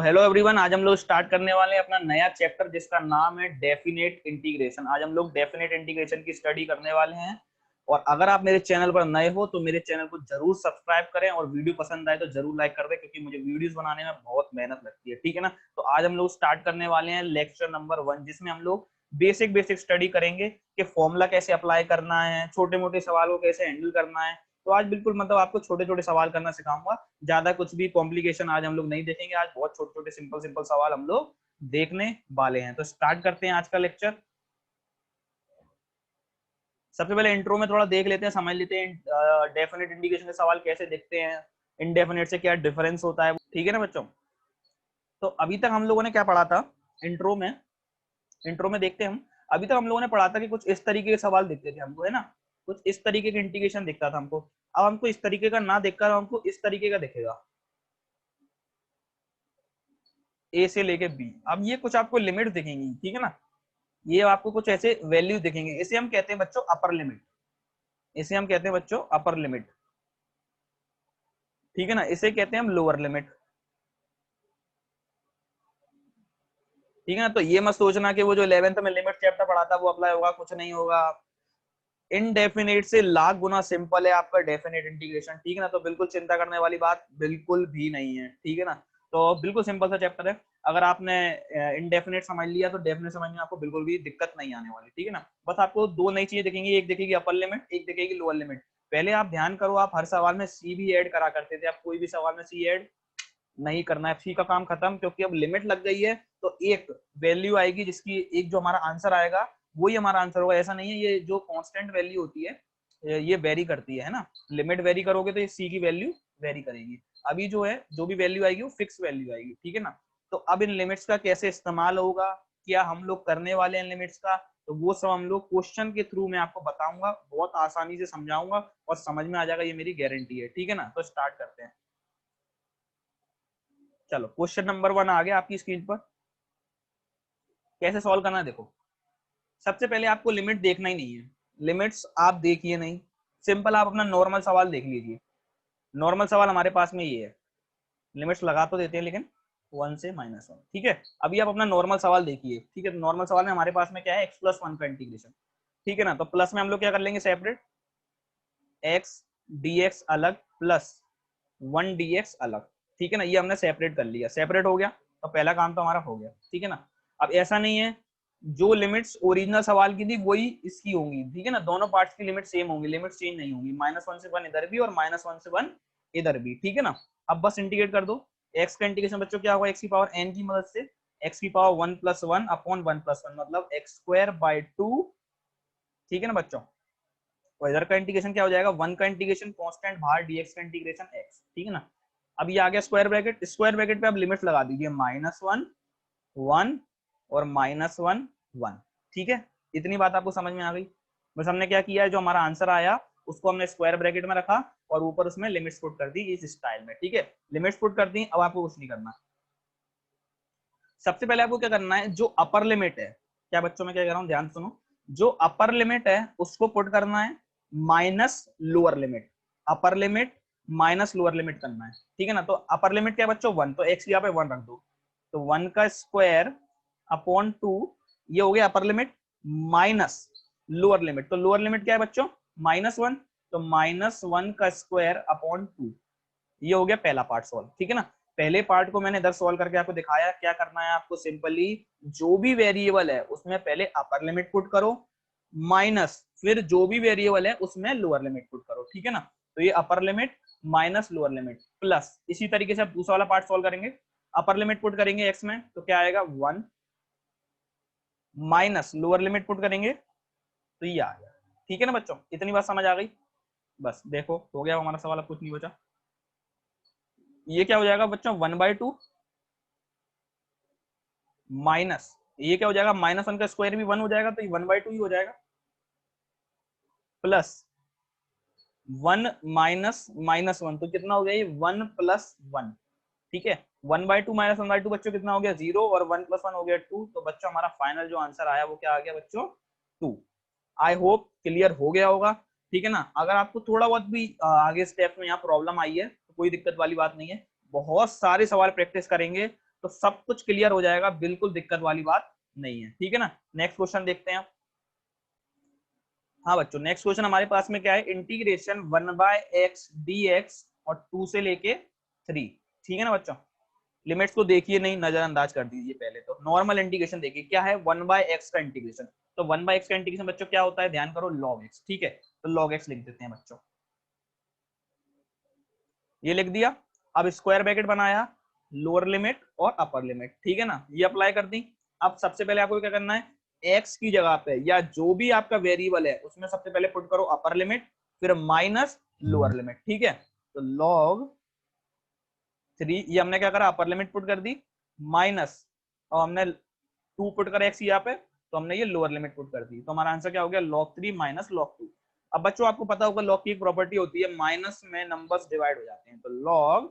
Hello everyone, आज हम लोग स्टार्ट करने वाले हैं अपना नया चैप्टर जिसका नाम है डेफिनेट इंटीग्रेशन। आज हम लोग डेफिनेट इंटीग्रेशन की स्टडी करने वाले हैं। और अगर आप मेरे चैनल पर नए हो तो मेरे चैनल को जरूर सब्सक्राइब करें और वीडियो पसंद आए तो जरूर लाइक कर दें, क्योंकि मुझे वीडियोस बनाने में बहुत मेहनत लगती है। ठीक है ना। तो आज हम लोग स्टार्ट करने वाले हैं लेक्चर नंबर 1, जिसमें हम लोग बेसिक स्टडी करेंगे कि फॉर्मूला कैसे अप्लाई करना है, छोटे मोटे सवालों को कैसे हैंडल करना है। तो आज बिल्कुल मतलब आपको छोटे छोटे सवाल करना सिखाऊंगा। ज्यादा कुछ भी कॉम्प्लिकेशन आज हम लोग नहीं देखेंगे। आज बहुत छोटे छोटे सिंपल सिंपल सवाल हम लोग देखने वाले हैं। तो स्टार्ट करते हैं आज का लेक्चर। सबसे पहले इंट्रो में थोड़ा देख लेते हैं, समझ लेते हैं डेफिनेट इंटीग्रेशन के सवाल कैसे दिखते हैं, इनडेफिनेट से क्या डिफरेंस होता है। ठीक है ना बच्चों। तो अभी तक हम लोगों ने क्या पढ़ा था इंट्रो में। इंट्रो में देखते हैं हम। अभी तक हम लोगों ने पढ़ा था कि कुछ इस तरीके के सवाल दिखते थे हमको, है ना। कुछ इस तरीके का इंटीग्रेशन दिखता था हमको। अब हमको इस तरीके का ना देखकर हमको इस तरीके का दिखेगा, ए से लेके बी। अब ये कुछ आपको लिमिट दिखेंगी, ठीक है ना। ये आपको कुछ ऐसे वैल्यू दिखेंगे। इसे हम कहते हैं बच्चों अपर लिमिट। इसे हम कहते हैं बच्चों अपर लिमिट। ठीक है ना। इसे कहते हैं हम लोअर लिमिट। ठीक है ना। तो ये मत सोचना कि वो जो 11th में लिमिट चैप्टर पढ़ा था वो अप्लाई होगा, कुछ नहीं होगा। इनडेफिनेट से लाख गुना सिंपल है आपका डेफिनेट इंटीग्रेशन। ठीक है ना। तो बिल्कुल चिंता करने वाली बात बिल्कुल भी नहीं है। ठीक है ना। तो बिल्कुल सिंपल सा चैप्टर है। अगर आपने इनडेफिनेट समझ लिया तो डेफिनेट समझने में आपको बिल्कुल भी दिक्कत नहीं आने वाली। ठीक है ना। बस आपको दो नई चीजें दिखेंगी, एक दिखेगी अपर लिमिट, एक दिखेगी लोअर लिमिट। पहले आप ध्यान करो, आप हर सवाल में सी भी ऐड करा करते थे। आप कोई भी सवाल में सी ऐड नहीं करना है। सी का काम खत्म, क्योंकि अब लिमिट लग गई है। तो एक वैल्यू आएगी जिसकी एक जो हमारा आंसर आएगा वही हमारा आंसर होगा। ऐसा नहीं है, ये जो कांस्टेंट वैल्यू होती है ये वेरी करती है ना। लिमिट वेरी करोगे तो ये सी की वैल्यू वेरी करेगी। अभी जो है जो भी वैल्यू आएगी वो फिक्स वैल्यू आएगी। ठीक है ना। तो अब इन लिमिट्स का कैसे इस्तेमाल होगा, क्या हम लोग करने वाले हैं लिमिट्स का, तो वो सब हम लोग क्वेश्चन के थ्रू मैं आपको बताऊंगा। बहुत आसानी से समझाऊंगा और समझ में आ जाएगा, ये मेरी गारंटी है। ठीक है ना। तो स्टार्ट करते हैं। चलो क्वेश्चन नंबर 1 आ गया आपकी स्क्रीन पर। कैसे सॉल्व करना है देखो। सबसे पहले आपको लिमिट देखना ही नहीं है। लिमिट्स आप देखिए नहीं, सिंपल आप अपना नॉर्मल सवाल देख लीजिए। नॉर्मल सवाल हमारे पास में ये है। लिमिट्स लगा तो देते हैं लेकिन 1 से -1। ठीक है। अभी आप अपना नॉर्मल सवाल देखिए। ठीक है। नॉर्मल सवाल में हमारे पास में क्या है, x+1 का इंटीग्रेशन। ठीक है ना। तो प्लस में हम लोग क्या कर लेंगे, सेपरेट x dx अलग प्लस 1 dx अलग। ठीक है ना। ये हमने सेपरेट कर लिया, सेपरेट हो गया तो पहला काम तो हमारा हो गया। ठीक है ना। अब ऐसा नहीं है, जो लिमिट्स ओरिजिनल सवाल की थी वही इसकी होंगी। ठीक है ना। दोनों पार्ट्स की लिमिट सेम होंगी, लिमिट चेंज नहीं होंगी। -1 से 1 इधर भी और -1 से 1 इधर भी। ठीक है ना। अब बस इंटीग्रेट कर दो। x का इंटीग्रेशन बच्चों क्या होगा, x की पावर n की मदद से x की पावर 1 + 1 अपॉन 1 + 1 मतलब x²/2। ठीक है ना बच्चों। और इधर का इंटीग्रेशन क्या हो जाएगा, 1 का इंटीग्रेशन कांस्टेंट बाहर dx का इंटीग्रेशन x। ठीक है ना। अब ये आ गया स्क्वायर ब्रैकेट। स्क्वायर ब्रैकेट पे आप लिमिट लगा दीजिए, -1 1 और -1 1। ठीक है। इतनी बात आपको समझ में आ गई। बस हमने क्या किया है, जो हमारा आंसर आया उसको हमने स्क्वायर ब्रैकेट में रखा और ऊपर उसमें लिमिट्स पुट कर दी इस स्टाइल में। ठीक है। लिमिट्स पुट कर दी। अब आपको कुछ नहीं करना। सबसे पहले आपको क्या करना है, जो अपर लिमिट है, क्या बच्चों में क्या कह रहा हूं ध्यान सुनो, जो अपर लिमिट है उसको पुट करना है minus lower limit. Upper limit minus lower limit करना है। ठीक है ना। तो अपर लिमिट क्या है बच्चों, 1, तो x यहाँ पे 1 रख दो। तो 1 का स्क्वायर अपॉन 2, ये हो गया upper limit, minus lower limit. तो लोअर लिमिट क्या है बच्चों, -1, तो -1 का स्क्वायर अपॉन 2। ये हो गया पहला पार्ट सॉल्व। ठीक है ना। पहले पार्ट को मैंने इधर सॉल्व करके आपको दिखाया। क्या करना है आपको, सिंपली जो भी वेरिएबल है उसमें पहले अपर लिमिट पुट करो, माइनस फिर जो भी वेरिएबल है उसमें लोअर लिमिट पुट करो। ठीक है ना। तो ये upper limit minus lower limit plus, इसी तरीके से आप दूसरा वाला पार्ट सॉल्व करेंगे। अपर लिमिट पुट करेंगे एक्स में तो क्या आएगा 1, माइनस लोअर लिमिट पुट करेंगे तो ये आ गया। ठीक है ना बच्चों, इतनी बात समझ आ गई। बस देखो हो गया हमारा सवाल, अब कुछ नहीं बचा। ये क्या हो जाएगा बच्चों, 1/2 माइनस, ये क्या हो जाएगा, -1 का स्क्वायर भी 1 हो जाएगा तो ये 1/2 ही हो जाएगा, प्लस 1 माइनस -1 तो कितना हो गया, ये 1 + 1। ठीक है। 1/2 माइनस 1/2 बच्चों कितना हो गया, 0, और 1 + 1 हो गया 2। तो बच्चों हमारा फाइनल जो आंसर आया वो क्या आ गया बच्चों, 2। आई होप क्लियर हो गया होगा। ठीक है ना। अगर आपको थोड़ा बहुत भी आगे स्टेप में यहाँ प्रॉब्लम आई है तो कोई दिक्कत वाली बात नहीं है। बहुत सारे सवाल प्रैक्टिस करेंगे तो सब कुछ क्लियर हो जाएगा, बिल्कुल दिक्कत वाली बात नहीं है, ठीक है ना। नेक्स्ट क्वेश्चन देखते हैं। हाँ बच्चों, नेक्स्ट क्वेश्चन हमारे पास में क्या है, इंटीग्रेशन 1/x dx और 2 से लेके 3, ठीक है ना बच्चों। लिमिट्स को देखिए नहीं, नजरअंदाज कर दीजिए। पहले तो नॉर्मल इंटीग्रेशन देखिए क्या है, 1/x का इंटीग्रेशन। तो 1/x का इंटीग्रेशन बच्चों क्या होता है, ध्यान करो, log x, ठीक है। तो log x लिख देते हैं बच्चों, ये लिख दिया। अब स्क्वायर ब्रैकेट बनाया, लोअर लिमिट और अपर लिमिट, ठीक है ना, ये अप्लाई कर दी। अब सबसे पहले आपको क्या करना है, x की जगह पे या जो भी आपका वेरिएबल है उसमें सबसे पहले पुट करो अपर लिमिट, फिर माइनस लोअर लिमिट, ठीक है। तो log 3, ये हमने क्या करा, अपर लिमिट पुट कर दी, माइनस, और हमने 2 पुट करा x यहाँ पे, तो हमने ये लोअर लिमिट पुट कर दी। तो हमारा आंसर क्या हो गया, log 3 माइनस log 2। अब बच्चों आपको पता होगा log की एक प्रॉपर्टी होती है, माइनस में नंबर्स डिवाइड हो जाते हैं, तो log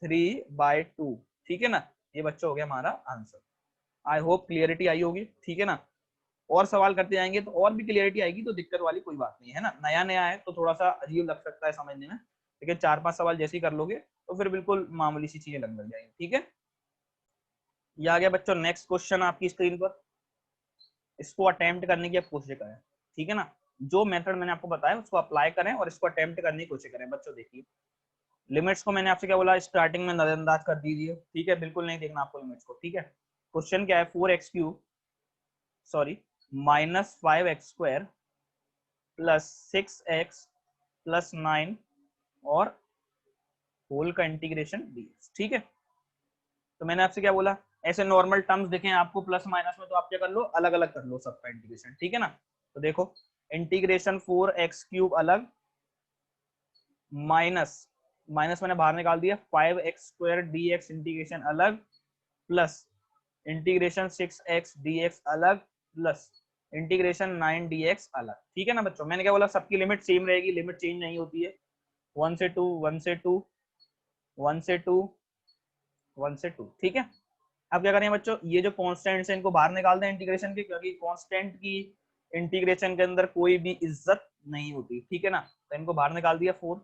3/2, ठीक है ना। ये बच्चों हो गया हमारा आंसर। आई होप क्लियरिटी आई होगी, ठीक है ना। और सवाल करते जाएंगे तो और भी क्लियरिटी आएगी, तो दिक्कत वाली कोई बात नहीं है ना। नया नया है तो थोड़ा सा अजीब लग सकता है समझने में, लेकिन 4-5 सवाल जैसे ही कर लोगे तो फिर बिल्कुल मामूली सी चीजें लग जाएंगी, ठीक है। ये आ गया बच्चों नेक्स्ट क्वेश्चन आपकी स्क्रीन पर, इसको अटेम्प्ट करने की आप कोशिश करें, ठीक है ना। जो मेथड मैंने आपको बताया उसको अप्लाई करें और इसको अटेम्प्ट करने की कोशिश करें। बच्चों देखिए, लिमिट्स को मैंने आपसे क्या बोला, स्टार्टिंग में नजरअंदाज कर दीजिए, ठीक है, बिल्कुल नहीं देखना आपको लिमिट्स को, ठीक है। क्वेश्चन क्या है, 4x³ sorry -5x² plus 6x plus 9 और होल का इंटीग्रेशन dx, ठीक है। तो मैंने आपसे क्या बोला, ऐसे नॉर्मल टर्म्स देखें आपको प्लस माइनस में, तो आप क्या कर लो, अलग अलग कर लो सबका इंटीग्रेशन, ठीक है ना। तो देखो, इंटीग्रेशन 4x³ अलग, माइनस माइनस मैंने बाहर निकाल दिया, 5x² dx इंटीग्रेशन अलग, प्लस इंटीग्रेशन 6x dx अलग, प्लस इंटीग्रेशन 9 dx अलग, ठीक है ना बच्चों। मैंने क्या बोला, सबकी लिमिट सेम रहेगी, लिमिट चेंज नहीं होती है। 1 से 2, 1 से 2, 1 से 2, 1 से 2, ठीक है। अब क्या करें बच्चों, ये जो कॉन्स्टेंट है इनको बाहर निकाल दें इंटीग्रेशन के, क्योंकि कॉन्स्टेंट की इंटीग्रेशन के अंदर कोई भी इज्जत नहीं होती, ठीक है ना। तो इनको बाहर निकाल दिया 4,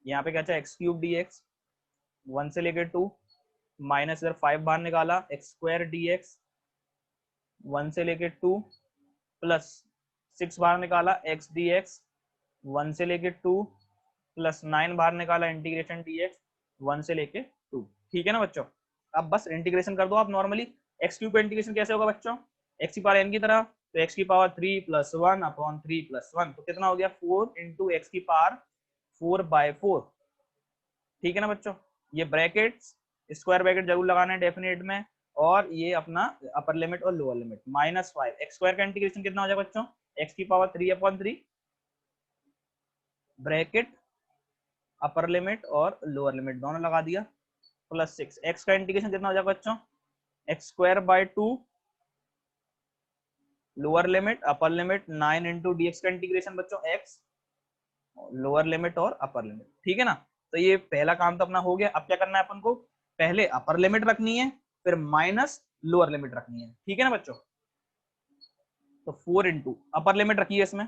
यहाँ पे क्या था x³ dx 1 से लेकर 2, माइनस इधर 5 बाहर निकाला, x² dx 1 से लेकर 2, प्लस 6 बाहर निकाला x dx 1 से लेकर 2, प्लस 9 बाहर निकाला इंटीग्रेशन dx 1 से लेके 2, ठीक है ना बच्चों। अब बस इंटीग्रेशन कर दो आप नॉर्मली। x³ का इंटीग्रेशन कैसे होगा बच्चों, x की पावर n की तरह, तो x की पावर 3 + 1 अपॉन 3 + 1, तो कितना हो गया, 4 × x की पावर 4/4, ठीक है ना बच्चों। ये ब्रैकेट्स, स्क्वायर ब्रैकेट जरूर लगाना है डेफिनेट में, और ये अपना अपर लिमिट और लोअर लिमिट, -5 x² का इंटीग्रेशन कितना हो जाएगा बच्चों, x की पावर 3/3 ब्रैकेट अपर लिमिट और लोअर लिमिट दोनों लगा दिया, प्लस 6 x का इंटीग्रेशन कितना हो जाएगा बच्चों, x²/2 lower limit upper limit 9 × dx का इंटीग्रेशन बच्चों x लोअर लिमिट और अपर लिमिट, ठीक है ना। तो ये पहला काम तो अपना हो गया। अब क्या करना है अपन को, पहले अपर लिमिट रखनी है, फिर माइनस लोअर लिमिट रखनी है, ठीक है ना बच्चों। तो 4 × अपर लिमिट रखिए इसमें,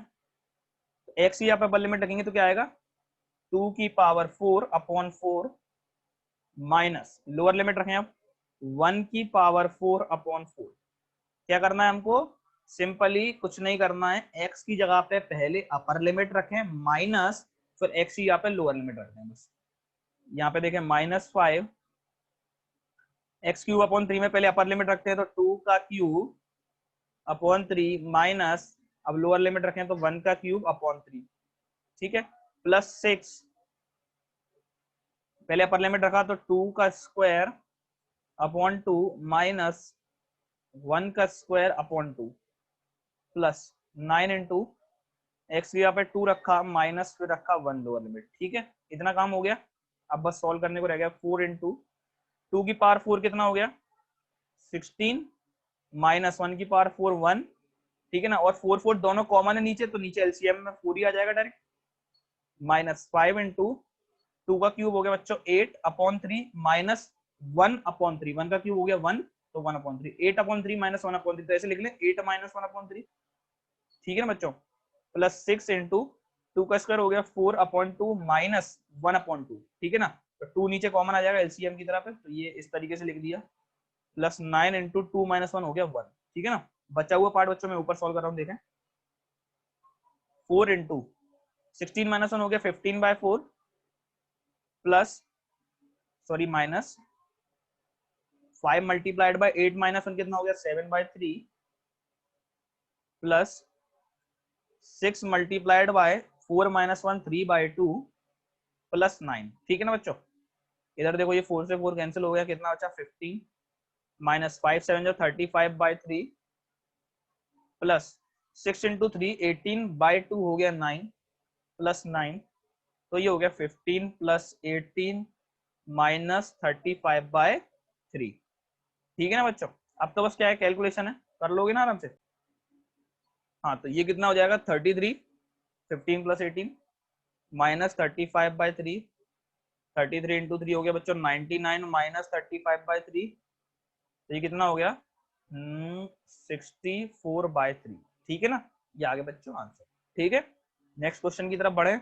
x की यहाँ पे अपर लिमिट रखेंगे तो क्या आएगा, 2 की पावर 4/4 माइनस लोअर लिमिट रखें आप 1 की पावर 4/4। क्या करना है हमको, सिंपली कुछ नहीं करना है, x की जगह पे पहले अपर लिमिट रखें माइनस, फिर x की यहाँ पे लोअर लिमिट रखते हैं बस। यहाँ पे देखें -5 x³ में पहले अपर लिमिट रखते हैं, तो 2 का क्यूब अपॉन 3 माइनस, अब लोअर लिमिट रखें तो 1 का क्यूब अपॉन 3, ठीक है, प्लस 6 पहले अपर लिमिट रखा तो 2 का स्क्वायर अपॉन 2 माइनस 1 का स्क्वायर अपॉन 2, प्लस 9 × x यहाँ पे 2 रखा माइनस फिर रखा 1 लोअर लिमिट, ठीक है। इतना काम हो गया। अब बस सॉल्व करने को रह गया, 4 × 2 की पावर 4 कितना हो गया, 16 माइनस 1 की पावर 4 1, ठीक है ना। और 4 4 दोनों कॉमन है नीचे, तो नीचे एलसीएम में 4 ही आ जाएगा डायरेक्ट, -5 × 2 का क्यूब हो गया बच्चों 8/3 माइनस 1/3, 1 का क्यूब हो गया 1, तो 1/3, 8/3 माइनस 1/3, तो ऐसे लिख लें 8 - 1/3, ठीक है ना बच्चों, प्लस 6 × 2 का स्क्वायर हो गया 4/2 माइनस 1/2, ठीक है ना। तो 2 नीचे कॉमन आ जाएगा एलसीएम की तरफ, तो ये इस तरीके से लिख दिया, प्लस 9 इंटू 2 माइनस 1 हो गया 1, ठीक है ना। बचा हुआ पार्ट बच्चों मैं ऊपर सॉल्व कर रहा हूँ, देखें 4 इंटू 16 माइनस 1 हो गया 15/4 plus sorry minus 5 multiplied by 8 minus 1 कितना हो गया 7/3 plus 6 multiplied by 4 minus 1 3/2 plus 9, ठीक है ना बच्चों। इधर देखो ये 4 से 4 कैंसिल हो गया, कितना बचा 15 माइनस 5 7 जो 35/3 प्लस 6 इंटू 3 18/2 हो गया 9 प्लस 9, तो ये हो गया 15 प्लस 18 माइनस 35/3, ठीक है ना बच्चों। अब तो बस क्या है कैलकुलेशन है, कर लोगे ना आराम से। हाँ तो ये कितना हो जाएगा 33, 15 प्लस 18 माइनस 35/3, 33 इंटू 3 हो गया बच्चों 99 माइनस 35/3, तो ये कितना हो गया 64/3, ठीक है ना। ये आगे बच्चों आंसर, ठीक है। नेक्स्ट क्वेश्चन की तरफ बढ़े।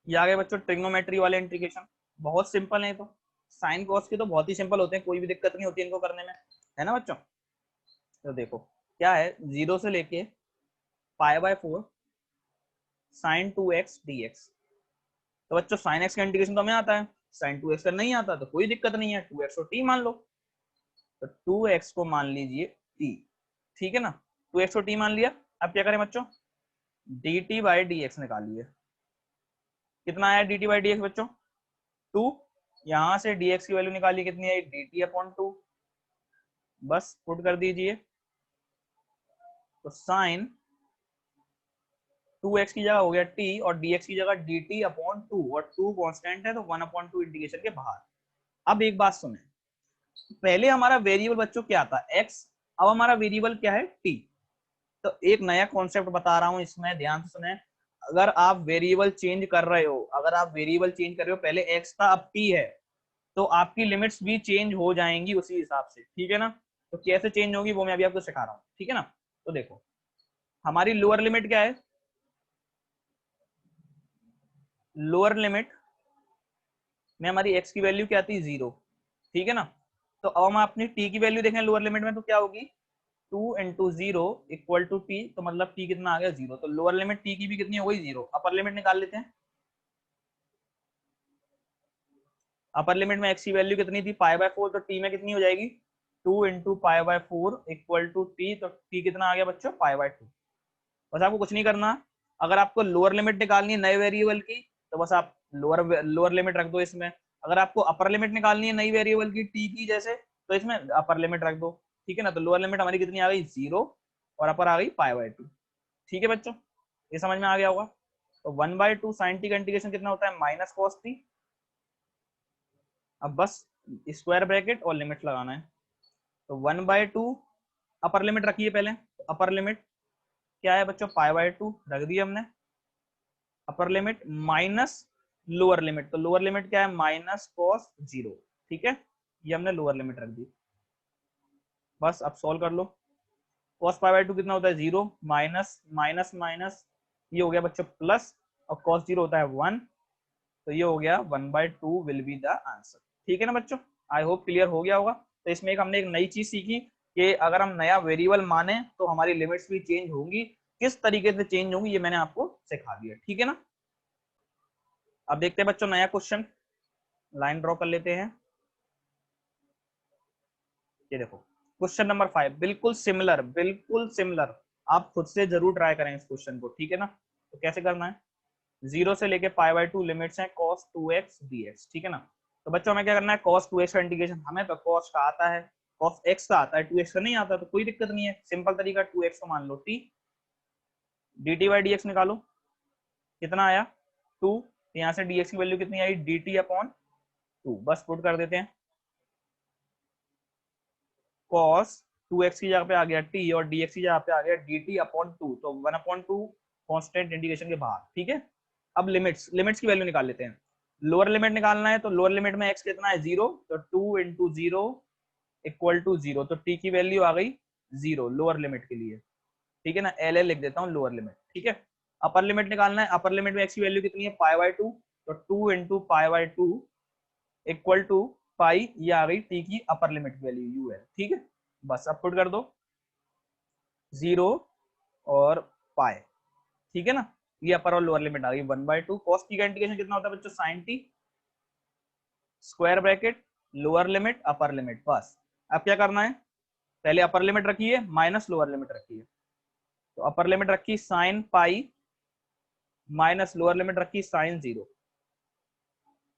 ये आगे बच्चों ट्रिग्नोमेट्री वाले इंटीग्रेशन, बहुत सिंपल है। तो साइन कॉस के तो बहुत ही सिंपल होते हैं, कोई भी दिक्कत नहीं होती इनको करने में, है ना बच्चों। तो देखो क्या है, 0 से लेके π/4 sin 2x dx। तो बच्चों sin x का इंटीग्रेशन तो हमें आता है, sin 2x का नहीं आता, तो कोई दिक्कत नहीं है, 2x को t मान लो। तो 2x को मान लीजिए t, ठीक है ना। 2x को t मान लिया, अब क्या करें बच्चों, dt/dx निकालिए। कितना आया dt/dx बच्चों 2, यहां से dx की वैल्यू निकालिए, कितनी आई dt/2, बस पुट कर दीजिए। तो साइन 2x की जगह हो गया t और dx की जगह dt/2, और 2 कांस्टेंट है तो 1/2 इंटीग्रेशन के बाहर। अब एक बात सुने, पहले हमारा वेरिएबल बच्चों क्या था x, अब हमारा वेरिएबल क्या है t। तो एक नया कॉन्सेप्ट बता रहा हूं, इसमें ध्यान से सुने। अगर आप वेरिएबल चेंज कर रहे हो, अगर आप वेरिएबल चेंज कर रहे हो, पहले x था अब t है, तो आपकी लिमिट्स भी चेंज हो जाएंगी उसी हिसाब से, ठीक है ना। तो कैसे चेंज होगी वो मैं अभी आपको सिखा रहा हूँ, ठीक है ना। तो देखो हमारी लोअर लिमिट क्या है, लोअर लिमिट में हमारी x की वैल्यू क्या थी 0, ठीक है ना। तो अब हम अपनी t की वैल्यू देखें लोअर लिमिट में, तो क्या होगी 2 इंटू 0 इक्वल टू t, तो मतलब t कितना आ गया 0। तो लोअर लिमिट t की भी कितनी हो गई 0। अपर लिमिट निकाल लेते हैं। अपर लिमिट में x की वैल्यू कितनी थी π/4, तो t में कितनी हो जाएगी 2 इंटू π/4 इक्वल टू t, तो t कितना आ गया बच्चों π/2। बस आपको कुछ नहीं करना, अगर आपको लोअर लिमिट निकालनी है नए वेरिएबल की, तो बस आप लोअर लिमिट रख दो इसमें। अगर आपको अपर लिमिट निकालनी है नई वेरिएबल की t की जैसे, तो इसमें अपर लिमिट रख दो, ठीक है ना। तो लोअर लिमिट हमारी कितनी आ गई 0 और अपर आ गई π/2, ठीक है बच्चों, ये समझ में आ गया होगा। तो 1/2 sin t का इंटीग्रेशन कितना होता है माइनस cos t। अब बस स्क्वायर ब्रैकेट और लिमिट लगाना है। तो 1/2 अपर लिमिट रखिए पहले, अपर लिमिट क्या है बच्चों π/2 रख दिया हमने, upper limit minus lower limit, तो लोअर लिमिट क्या है माइनस cos 0, ठीक है, ये हमने लोअर लिमिट रख दी। बस अब सॉल्व कर लो, cos π/2 कितना होता है 0 माइनस माइनस माइनस, ये हो गया बच्चों प्लस, और cos 0 होता है 1, तो ये हो गया 1/2 विल बी द आंसर, ठीक है ना बच्चों। आई होप क्लियर हो गया होगा। तो इसमें हमने एक नई चीज सीखी कि अगर हम नया वेरिएबल माने तो हमारी लिमिट्स भी चेंज होंगी, किस तरीके से चेंज होंगी ये मैंने आपको सिखा दिया, ठीक है ना। अब देखते हैं बच्चों नया क्वेश्चन, लाइन ड्रॉ कर लेते हैं। ये देखो क्वेश्चन नंबर 5, बिल्कुल सिमिलर, बिल्कुल सिमिलर। आप खुद से जरूर ट्राई करें इस क्वेश्चन को, ठीक है ना। तो कैसे करना है, 0 से लेके π/2 लिमिट्स हैं cos 2x dx, ठीक है ना। तो बच्चों हमें क्या करना है, cos 2x का इंटीग्रेशन हमें तो cos का आता है, cos x का आता है, 2x का नहीं आता, तो कोई दिक्कत नहीं है, सिंपल तरीका 2x को मान लो t, dt/dx निकालो, कितना आया 2, यहाँ से dx की वैल्यू कितनी आई dt/2, बस पुट कर देते हैं। cos 2x की जगह पे आ गया t और dx की जगह पे आ गया dt/2, तो 1/2 कांस्टेंट इंटीग्रेशन के बाहर, ठीक है। अब लिमिट्स, लिमिट्स की वैल्यू निकाल लेते हैं। लोअर लिमिट निकालना है, तो लोअर लिमिट में x कितना है 0, तो 2 इंटू 0 इक्वल टू 0, तो t की वैल्यू आ गई 0 लोअर लिमिट के लिए, ठीक है ना, एल लिख देता हूँ लोअर लिमिट, ठीक है। अपर लिमिट निकालना है, अपर लिमिट में x की वैल्यू कितनी है π/2, तो 2 into pi by 2 equal to pi, ये आ गई टी की अपर लिमिट वैल्यू यू है, ठीक है। बस अब पुट कर दो 0 और पाई, ठीक है ना। ये अपर और लोअर लिमिट आ गई 1/2। कॉस टी का इंटीग्रेशन कितना होता है बच्चों, sine t, square bracket lower limit upper limit. बस अब क्या करना है, पहले अपर लिमिट रखी है माइनस लोअर लिमिट रखी है, तो अपर लिमिट रखी sine pi minus lower limit रखी साइन 0।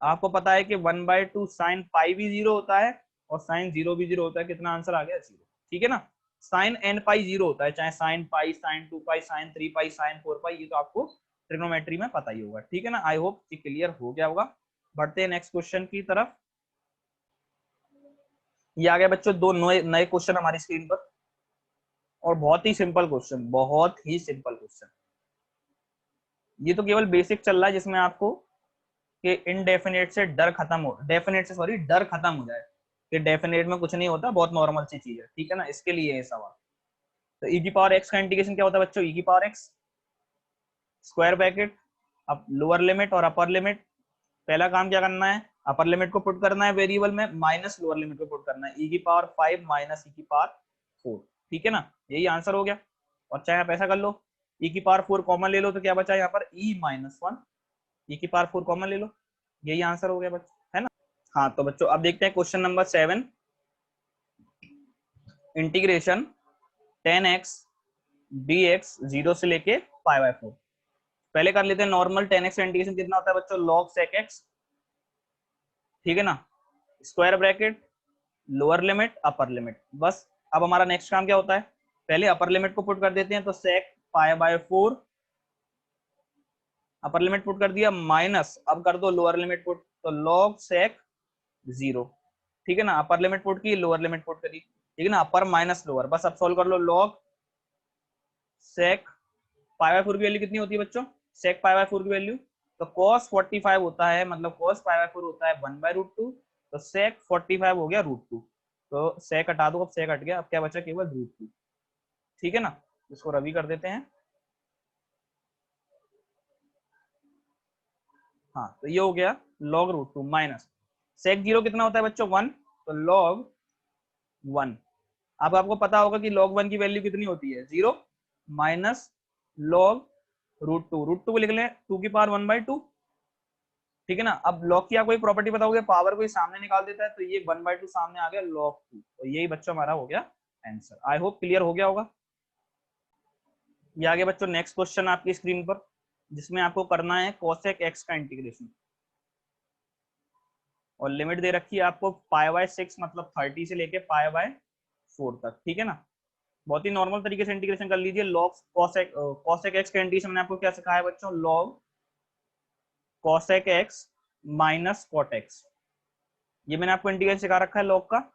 आपको पता है कि 1/2 साइन पाई भी 0 होता है और साइन 0 भी 0 होता है। कितना आंसर आ गया, 0, ठीक है ना। साइन एन पाई 0 होता है, चाहे साइन पाई, साइन 2 पाई, साइन 3 पाई, साइन 4 पाई, ये तो आपको ट्रिग्नोमेट्री में पता ही होगा, ठीक है ना। आई होप ये क्लियर हो गया होगा। बढ़ते हैं नेक्स्ट क्वेश्चन की तरफ। ये आ गया बच्चों दो नए क्वेश्चन हमारी स्क्रीन पर, और बहुत ही सिंपल क्वेश्चन, बहुत ही सिंपल क्वेश्चन। ये तो केवल बेसिक चल रहा है जिसमें आपको कि इनडेफिनेट से डर खत्म हो, डेफिनेट से सॉरी डर खत्म हो जाए कि डेफिनेट में कुछ नहीं होता, बहुत नॉर्मल सी चीज है, ठीक है ना। इसके लिए ये सवाल। तो ई की पावर एक्स का इंटीग्रेशन क्या होता है बच्चों, ई की पावर एक्स स्क्वायर ब्रैकेट अब लोअर लिमिट और अपर लिमिट। पहला काम क्या करना है, अपर लिमिट को पुट करना है वेरिएबल में, माइनस लोअर लिमिट को पुट करना है, ई की पावर 5 माइनस ई की पावर 4, ठीक है ना। यही आंसर हो गया। और चाहे आप ऐसा कर लो, ई की पावर 4 कॉमन ले लो, तो क्या बचा यहाँ पर ई माइनस 1, ई की पावर 4 कॉमन ले लो, यही आंसर हो गया बच्चों, है ना। हाँ तो बच्चों अब देखते हैं question number 7, integration 10x dx 0 से लेके π/4। पहले कर लेते हैं नॉर्मल। 10x का इंटीग्रेशन कितना होता है बच्चों, log sec x, ठीक है ना, square bracket lower limit upper limit. बस अब हमारा नेक्स्ट काम क्या होता है, पहले अपर लिमिट को पुट कर देते हैं, तो sec π/4 अपर लिमिट पुट कर दिया, माइनस अब कर दो लोअर लिमिट पुट, तो log sec 0, ठीक है ना। अपर लिमिट पुट की, लोअर लिमिट पुट करी, ठीक है ना, अपर माइनस लोअर। बस अब सोल्व कर लो, log sec π/4 की वैल्यू कितनी होती है बच्चों, sec π/4 की वैल्यू तो cos 45 होता है, मतलब cos π/4 होता है 1/√2, तो sec 45 हो गया √2, तो sec हटा दो, अब sec हट गया, अब क्या बचा केवल √2, ठीक है ना। इसको रवि कर देते हैं। हाँ तो ये हो गया log √2 माइनस sec 0 कितना होता है बच्चों 1, तो log 1। अब आपको पता होगा कि log 1 की वैल्यू कितनी होती है 0 माइनस log √2, √2 को लिख लें 2 की पावर 1/2, ठीक है ना। अब log की आपको एक प्रॉपर्टी बताओगे, पावर को सामने निकाल देता है, तो ये 1/2 सामने आ गया log 2, तो यही बच्चों हमारा हो गया आंसर। आई होप क्लियर हो गया होगा। ये आगे बच्चों नेक्स्ट क्वेश्चन आपकी स्क्रीन पर, जिसमें आपको करना है cosec x का इंटीग्रेशन, और लिमिट दे रखी है आपको π/6 मतलब 30 से लेके π/4 तक, ठीक है ना। बहुत ही नॉर्मल तरीके से इंटीग्रेशन कर लीजिए। log cosec x का इंटीग्रेशन मैंने आपको क्या सिखाया बच्चों, log cosec x minus cot x, ये मैंने आपको इंटीग्रेशन सिखा रखा है log का।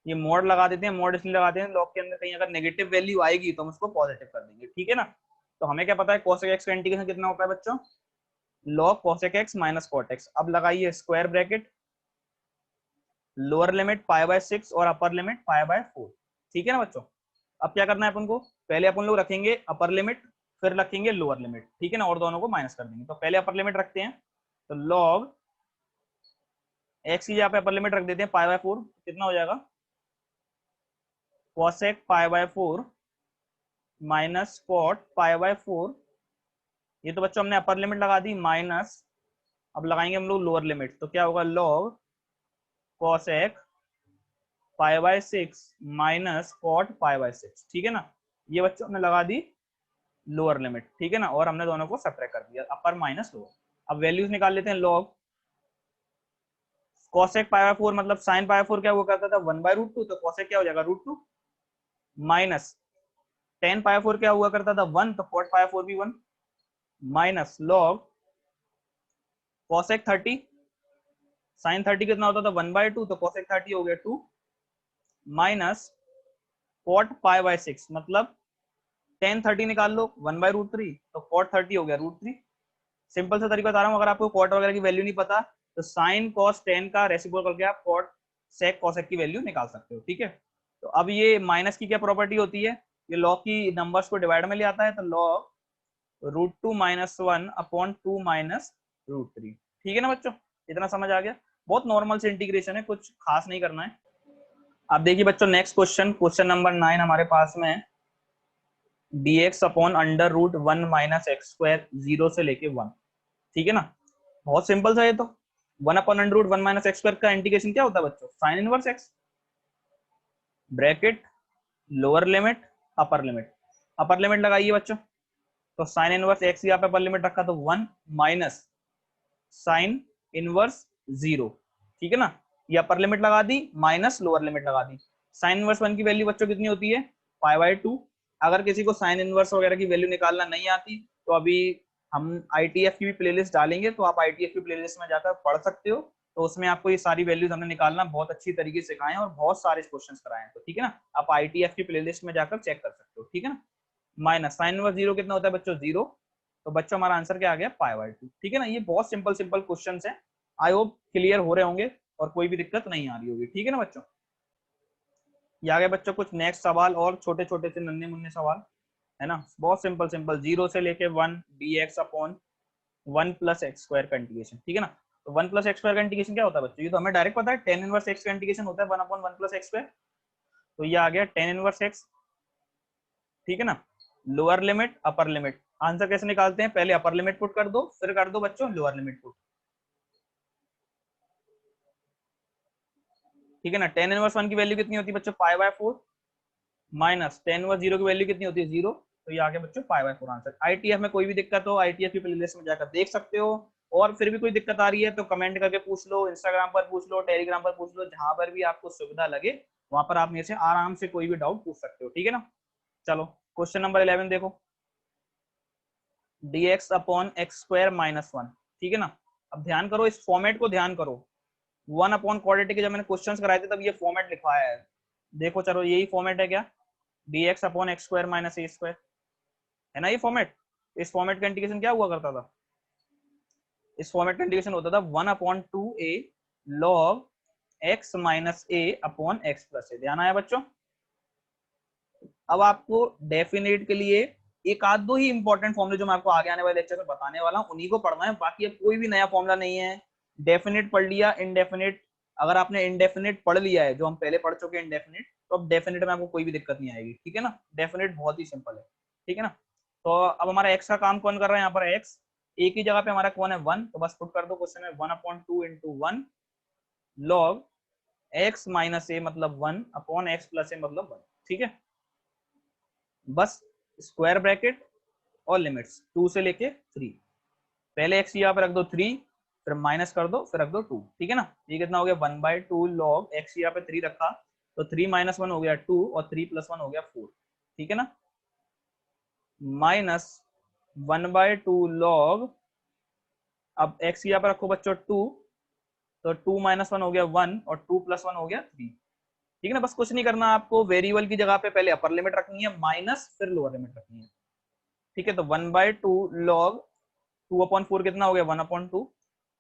ये मोड लगा देते हैं, मोड इसलिए लगाते हैं log के अंदर कहीं अगर नेगेटिव वैल्यू आएगी तो हम उसको पॉजिटिव कर देंगे, ठीक है ना। तो हमें क्या पता है cosec x का इंटीग्रेशन कितना होता है बच्चों, log cosec x minus cot x। अब लगाइए स्क्वायर ब्रैकेट लोअर लिमिट π/6 और अपर लिमिट π/4, ठीक है ना बच्चों। अब क्या करना है अपन को, पहले अपन लोग रखेंगे अपर लिमिट, फिर रखेंगे लोअर लिमिट, ठीक है ना, और दोनों को माइनस कर देंगे। तो पहले अपर लिमिट रखते हैं, तो log x की जगह पे अपर लिमिट रख देते हैं π/4, कितना हो जाएगा cosec π/4 माइनस cot π/4। ये तो बच्चों हमने अपर लिमिट लगा दी माइनस, अब लगाएंगे हम लोग लोअर लिमिट, तो क्या होगा log cosec π/6 माइनस cot π/6, ठीक है ना। ये बच्चों हमने लगा दी लोअर लिमिट, ठीक है ना, और हमने दोनों को सब्ट्रैक्ट कर दिया, अपर माइनस लोअर। अब वैल्यूज निकाल लेते हैं। log cosec π/4 मतलब sin π/4 क्या हुआ करता था 1/√2, तो cosec क्या हो जाएगा √2 माइनस tan π/4 क्या हुआ करता था 1, तो cot π/4 भी 1 माइनस log cosec 30 sin 30 कितना होता था 1/2, तो cosec 30 हो गया 2 माइनस cot π/6 मतलब tan 30 निकाल लो 1/√3, तो cot 30 हो गया √3। सिंपल सा तरीका बता रहा हूँ, अगर आपको cot वगैरह की वैल्यू नहीं पता तो sin cos tan का रेसिप्रोकल करके आप cot sec cosec की वैल्यू निकाल सकते हो, ठीक है। तो अब ये माइनस की क्या प्रॉपर्टी होती है, ये log की नंबर्स को डिवाइड में ले आता है, तो log √2 - 1 अपॉन 2 - √3। ठीक है ना बच्चों, इतना समझ आ गया। बहुत नॉर्मल से इंटीग्रेशन है, कुछ खास नहीं करना है। अब देखिए बच्चों नेक्स्ट क्वेश्चन, क्वेश्चन नंबर 9 हमारे पास में है dx upon under root 1 minus x square 0 से लेके 1। ठीक है ना, बहुत सिंपल सा है। तो 1 upon under root 1 minus x square का इंटीग्रेशन क्या होता है बच्चों, sine inverse x, bracket, lower limit, upper limit. Upper limit लगाइए बच्चों, तो साइन इनवर्स एक्स यहाँ पे अपर लिमिट रखा तो 1 माइनस साइन इनवर्स 0। ठीक है ना, ये अपर लिमिट लगा दी माइनस लोअर लिमिट लगा दी। साइन इनवर्स 1 की वैल्यू बच्चों कितनी होती है, π/2। अगर किसी को साइन इनवर्स वगैरह की वैल्यू निकालना नहीं आती तो अभी हम ITF की भी प्लेलिस्ट डालेंगे, तो आप ITF की प्लेलिस्ट में जाकर पढ़ सकते हो। तो उसमें आपको ये सारी वैल्यूज हमने निकालना बहुत अच्छी तरीके से सिखाए हैं और बहुत सारे क्वेश्चंस कराए हैं। तो ठीक है ना, आप ITF की प्लेलिस्ट में जाकर चेक कर सकते हो। ठीक है ना, माइनस साइन इनवर्स 0 कितना होता है बच्चों, 0। तो बच्चों हमारा आंसर क्या आ गया, π/2। ठीक है ना, ये बहुत सिंपल सिंपल क्वेश्चंस हैं, आई होप क्लियर हो रहे होंगे और कोई भी दिक्कत नहीं आ रही होगी। ठीक है ना बच्चों, ये आ गए बच्चों कुछ नेक्स्ट सवाल और छोटे छोटे से नन्हे मुन्ने सवाल है ना, बहुत सिंपल सिंपल। 0 से लेके 1 dx upon 1 plus x square का इंटीग्रेशन। ठीक है ना, तो 1 प्लस एक्स स्क्वायर का इंटीग्रेशन क्या होता है बच्चों, ये तो हमें डायरेक्ट पता है, tan इनवर्स x का इंटीग्रेशन होता है 1 अपॉन 1 प्लस एक्स स्क्वायर। तो ये आ गया tan इनवर्स x। ठीक है ना, lower limit upper limit. Answer कैसे निकालते हैं, पहले अपर लिमिट पुट कर दो, फिर कर दो बच्चों लोअर लिमिट पुट। ठीक है ना, tan इनवर्स 1 की वैल्यू कितनी होती है बच्चों, π/4 माइनस tan इनवर्स 0 की वैल्यू कितनी होती है, 0। तो ये आ गया बच्चों π/4 आंसर। ITF में कोई भी दिक्कत हो ITF की प्लेलिस्ट में जाकर देख सकते हो, और फिर भी कोई दिक्कत आ रही है तो कमेंट करके पूछ लो, इंस्टाग्राम पर पूछ लो, टेलीग्राम पर पूछ लो, जहां पर भी आपको सुविधा लगे वहां पर आप मेरे से आराम से कोई भी डाउट पूछ सकते हो। ठीक है ना, चलो क्वेश्चन नंबर 11 देखो, dx upon x square minus 1। ठीक है ना, अब ध्यान करो, इस फॉर्मेट को ध्यान करो। 1 अपॉन क्वाड्रेटिक के जब मैंने क्वेश्चंस कराए थे तब ये फॉर्मेट लिखवाया है, देखो चलो यही फॉर्मेट है क्या, dx upon x square minus a square, है ना ये फॉर्मेट। इस फॉर्मेट का इंटीग्रेशन क्या हुआ करता था, इस फॉर्मेट का इंटीग्रेशन होता था 1 upon 2a log x minus a upon x plus a. ध्यान आया बच्चों। अब आपको डेफिनेट के लिए एक आध दो ही इंपॉर्टेंट फॉर्मूले जो मैं आपको आगे आने वाले लेक्चर में बताने वाला हूं उन्हीं को पढ़ना है, बाकी अब कोई भी नया फॉर्मूला नहीं है। डेफिनेट पढ़ लिया, इनडेफिनेट, अगर आपने इनडेफिनेट पढ़ लिया है जो हम पहले पढ़ चुके हैं इनडेफिनेट, तो अब डेफिनेट में आपको कोई भी दिक्कत नहीं आएगी। ठीक है ना, डेफिनेट बहुत ही सिंपल है। ठीक है ना, तो अब हमारा एक्स का काम कौन कर रहा है, यहाँ पर एक्स एक ही जगह पे हमारा कौन है 1, तो बस पुट कर दो क्वेश्चन में 1 upon 2 into 1 log x minus a मतलब 1 अपॉन एक्स प्लस ए मतलब 1। ठीक है, बस स्क्वायर ब्रैकेट और लिमिट्स 2 से लेके 3, पहले एक्स यहाँ पे रख दो 3, फिर माइनस कर दो, फिर रख दो 2। ठीक है ना, ये कितना हो गया 1/2 लॉग एक्स यहाँ पे 3 रखा तो 3 माइनस 1 हो गया 2 और 3 प्लस 1 हो गया 4। ठीक है ना, माइनस 1/2 लॉग, अब एक्स यहाँ पे रखो बच्चों 2, तो 2 माइनस 1 हो गया 1 और 2 प्लस 1 हो गया 3। ठीक है ना, बस कुछ नहीं करना आपको, वेरिएबल की जगह पे पहले अपर लिमिट रखनी है माइनस फिर लोअर लिमिट रखनी है। ठीक है, तो 1/2 लॉग 2/4 कितना हो गया 1/2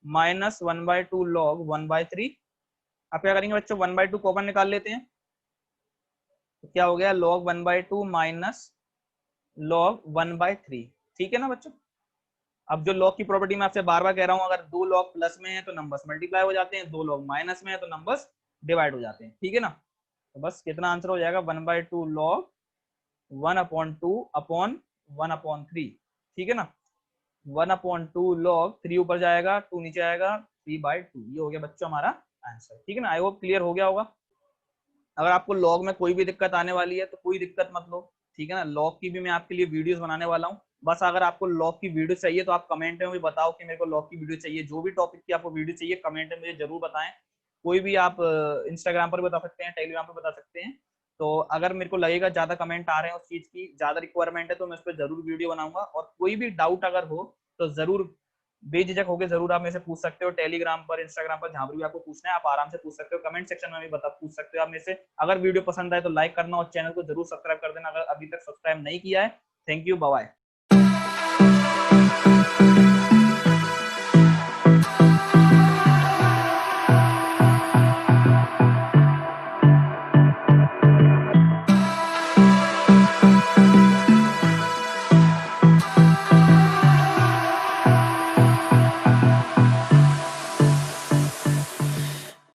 माइनस 1/2 लॉग 1/3। अब क्या करेंगे बच्चों, 1/2 कॉमन निकाल लेते हैं, तो क्या हो गया लॉग 1/2 माइनस लॉग 1/3। ठीक है ना बच्चों, अब जो लॉग की प्रॉपर्टी मैं आपसे बार बार कह रहा हूं, अगर दो लॉग प्लस में है तो नंबर्स मल्टीप्लाई हो जाते हैं, दो लॉग माइनस में है तो नंबर्स डिवाइड हो जाते हैं। ठीक है ना, तो बस कितना आंसर हो जाएगा 1/2 लॉग 1/2 अपॉन 1/3। ठीक है ना, 1/2 लॉग 3 ऊपर जाएगा 2 नीचे आएगा 3/2। ये हो गया बच्चों हमारा आंसर। ठीक है ना, आई होप क्लियर हो गया होगा। अगर आपको लॉग में कोई भी दिक्कत आने वाली है तो कोई दिक्कत मत लो। ठीक है ना, लॉग की भी मैं आपके लिए वीडियोस बनाने वाला हूँ, बस अगर आपको लॉग की वीडियो चाहिए तो आप कमेंट में भी बताओ कि मेरे को लॉग की वीडियो चाहिए, जो भी टॉपिक की आपको वीडियो चाहिए कमेंट में मुझे जरूर बताएं। कोई भी आप इंस्टाग्राम पर बता सकते हैं, टेलीग्राम पर बता सकते हैं। तो अगर मेरे को लगेगा ज्यादा कमेंट आ रहे हैं उस चीज की, ज्यादा रिक्वायरमेंट है, तो मैं उस पर जरूर वीडियो बनाऊंगा। और कोई भी डाउट अगर हो तो जरूर बेझिझक होकर जरूर आप मेरे से पूछ सकते हो, टेलीग्राम पर, इंस्टाग्राम पर, जहां पर भी आपको पूछना है आप आराम से पूछ सकते हो। कमेंट सेक्शन में भी पूछ सकते हो आप मेरे से। अगर वीडियो पसंद आए तो लाइक करना और चैनल को जरूर सब्सक्राइब कर देना अगर अभी तक सब्सक्राइब नहीं किया है। Thank you, bye.